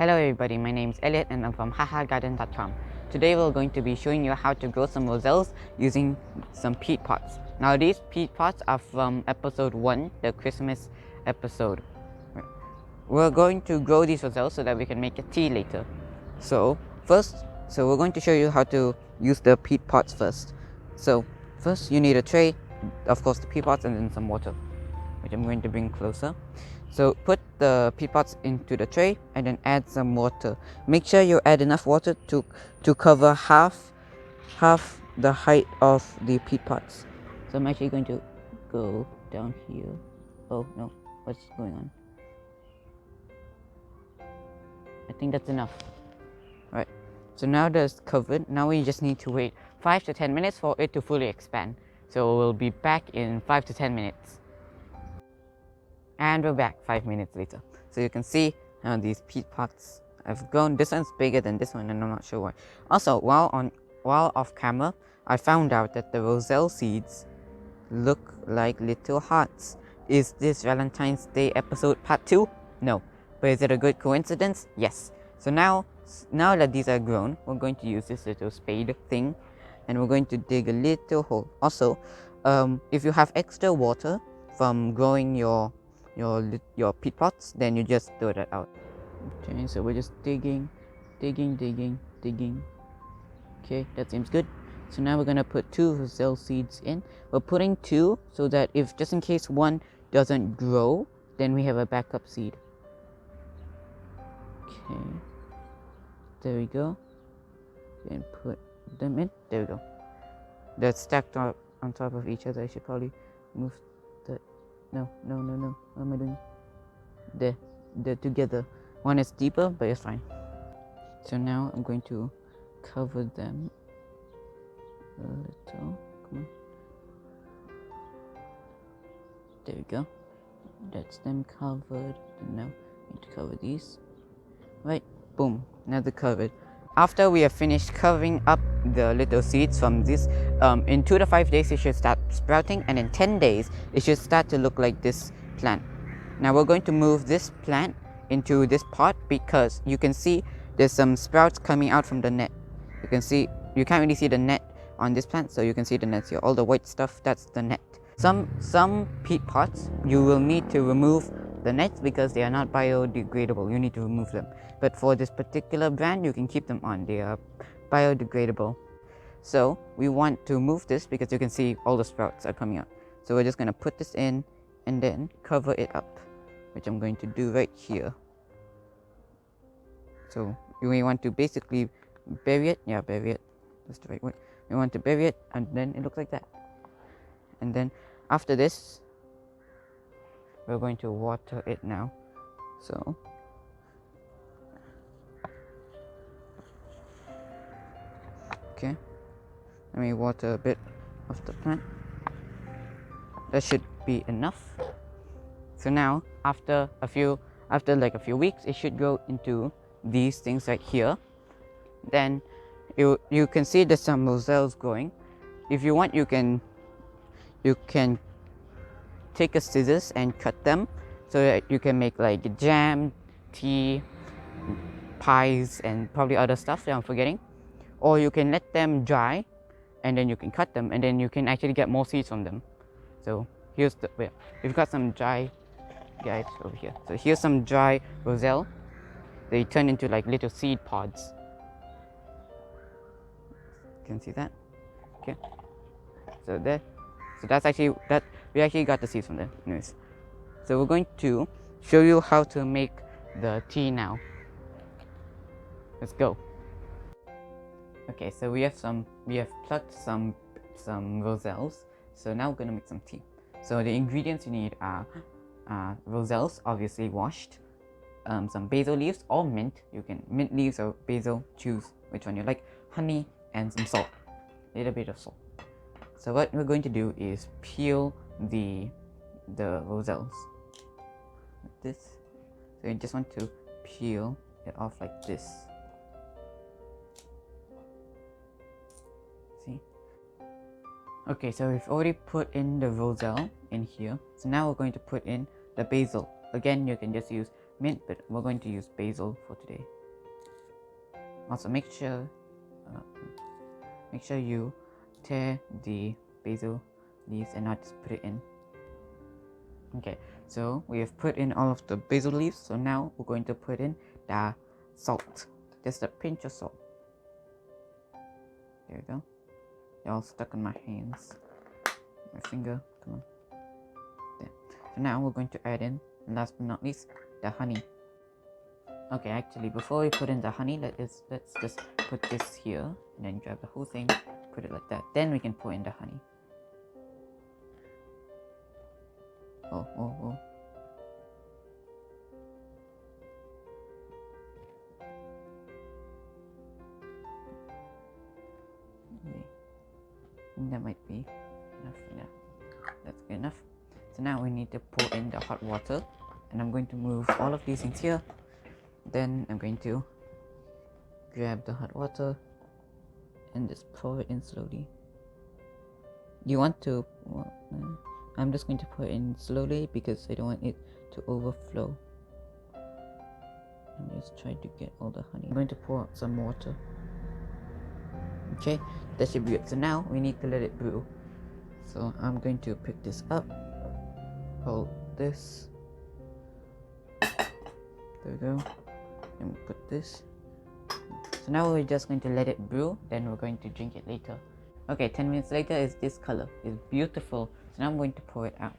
Hello everybody, my name is Elliot and I'm from hahagarden.com. Today we're going to be showing you how to grow some roselles using some peat pots. Now these peat pots are from episode 1, the Christmas episode. We're going to grow these roselles so that we can make a tea later. So we're going to show you how to use the peat pots first. So first you need a tray, of course the peat pots, and then some water, which I'm going to bring closer. So put the peat pots into the tray and then add some water. Make sure you add enough water to cover half the height of the peat pots. So I'm actually going to go down here. Oh no, what's going on? I think that's enough. Right. So now that's covered. Now we just need to wait 5 to 10 minutes for it to fully expand. So we'll be back in 5 to 10 minutes. And we're back 5 minutes later. So you can see these peat pots have grown. This one's bigger than this one and I'm not sure why. Also, while off camera, I found out that the Roselle seeds look like little hearts. Is this Valentine's Day episode part 2? No. But is it a good coincidence? Yes. So now that these are grown, we're going to use this little spade thing and we're going to dig a little hole. Also, if you have extra water from growing your peat pots, then you just throw that out. Okay, so we're just digging. Okay, that seems good. So now we're gonna put 2 Roselle seeds in. We're putting 2 so that if just in case one doesn't grow, then we have a backup seed. Okay, there we go. And put them in. There we go. They're stacked up on top of each other. I should probably move that. No. What am I doing? They're together. One is deeper, but it's fine. So now I'm going to cover them a little. Come on. There we go. That's them covered. And now I need to cover these. Right. Boom. Now they're covered. After we have finished covering up the little seeds from this, in 2 to 5 days it should start sprouting, and in 10 days it should start to look like this plant. Now we're going to move this plant into this pot because you can see there's some sprouts coming out from the net. You can't really see the net on this plant, so you can see the nets here. All the white stuff, that's the net. Some peat pots you will need to remove the nets because they are not biodegradable. You need to remove them. But for this particular brand, you can keep them on. They are biodegradable. So we want to move this because you can see all the sprouts are coming out. So we're just going to put this in and then cover it up, which I'm going to do right here. So we want to basically bury it. Yeah, bury it. That's the right word. We want to bury it and then it looks like that. And then after this, we're going to water it now. So okay, let me water a bit of the plant. That should be enough. So now after like a few weeks, it should grow into these things right here. Then you can see there's some roselles growing. If you want, you can take a scissors and cut them so that you can make like jam, tea, pies, and probably other stuff that I'm forgetting. Or you can let them dry and then you can cut them and then you can actually get more seeds from them. So here's we've got some dry guys over here. So here's some dry roselle. They turn into like little seed pods. You can see that? Okay. So that's actually we actually got the seeds from there. Anyways. So we're going to show you how to make the tea now. Let's go. Okay, so we have plucked some roselles. So now we're gonna make some tea. So the ingredients you need are roselles, obviously washed, some basil leaves or mint. You can mint leaves or basil, choose which one you like. Honey and some salt, a little bit of salt. So what we're going to do is peel the roselles like this. So you just want to peel it off like this. See? Okay, so we've already put in the roselle in here. So now we're going to put in the basil. Again, you can just use mint, but we're going to use basil for today. Also, make sure you tear the basil leaves and not just put it in. Okay, so we have put in all of the basil leaves. So now we're going to put in the salt, just a pinch of salt. There we go. They're all stuck on my hands, my finger. Come on. There. So now we're going to add in, last but not least, the honey. Okay, actually, before we put in the honey, let's just put this here and then grab the whole thing, put it like that. Then we can pour in the honey. Oh. Okay. That might be enough. Yeah, that's good enough. So now we need to pour in the hot water, and I'm going to move all of these things here. Then I'm going to grab the hot water and just pour it in slowly. You want to, well, I'm just going to pour it in slowly because I don't want it to overflow. I'm just trying to get all the honey. I'm going to pour out some water. Okay, that should be good. So now we need to let it brew. So I'm going to pick this up, hold this, there we go, and put this. So now we're just going to let it brew, then we're going to drink it later. Okay, 10 minutes later is this color. It's beautiful. So now I'm going to pour it out.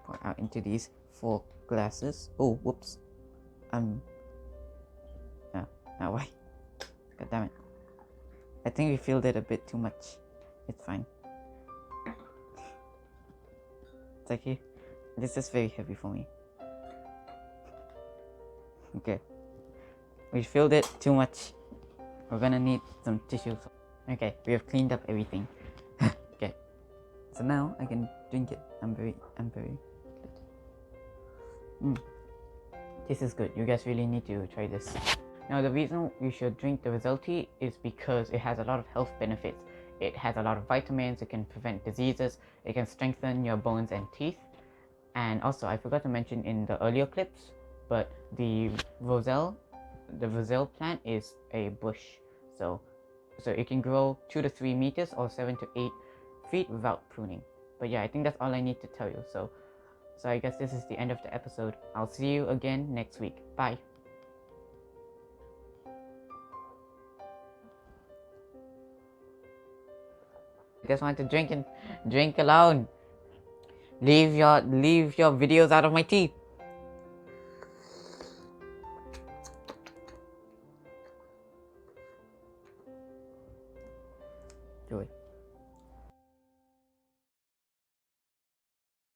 Pour it out into these 4 glasses. Oh, whoops. Now why? God damn it. I think we filled it a bit too much. It's fine. It's okay. This is very heavy for me. Okay. We filled it too much. We're gonna need some tissues. Okay, we have cleaned up everything. Okay. So now I can drink it. I'm very good. This is good. You guys really need to try this. Now the reason you should drink the Roselle tea is because it has a lot of health benefits. It has a lot of vitamins, it can prevent diseases, it can strengthen your bones and teeth. And also, I forgot to mention in the earlier clips, but the Roselle plant is a bush. So it can grow 2 to 3 meters or 7 to 8 feet without pruning. But yeah, I think that's all I need to tell you. So I guess this is the end of the episode. I'll see you again next week. Bye. I just want to drink alone. Leave your videos out of my tea. Joy.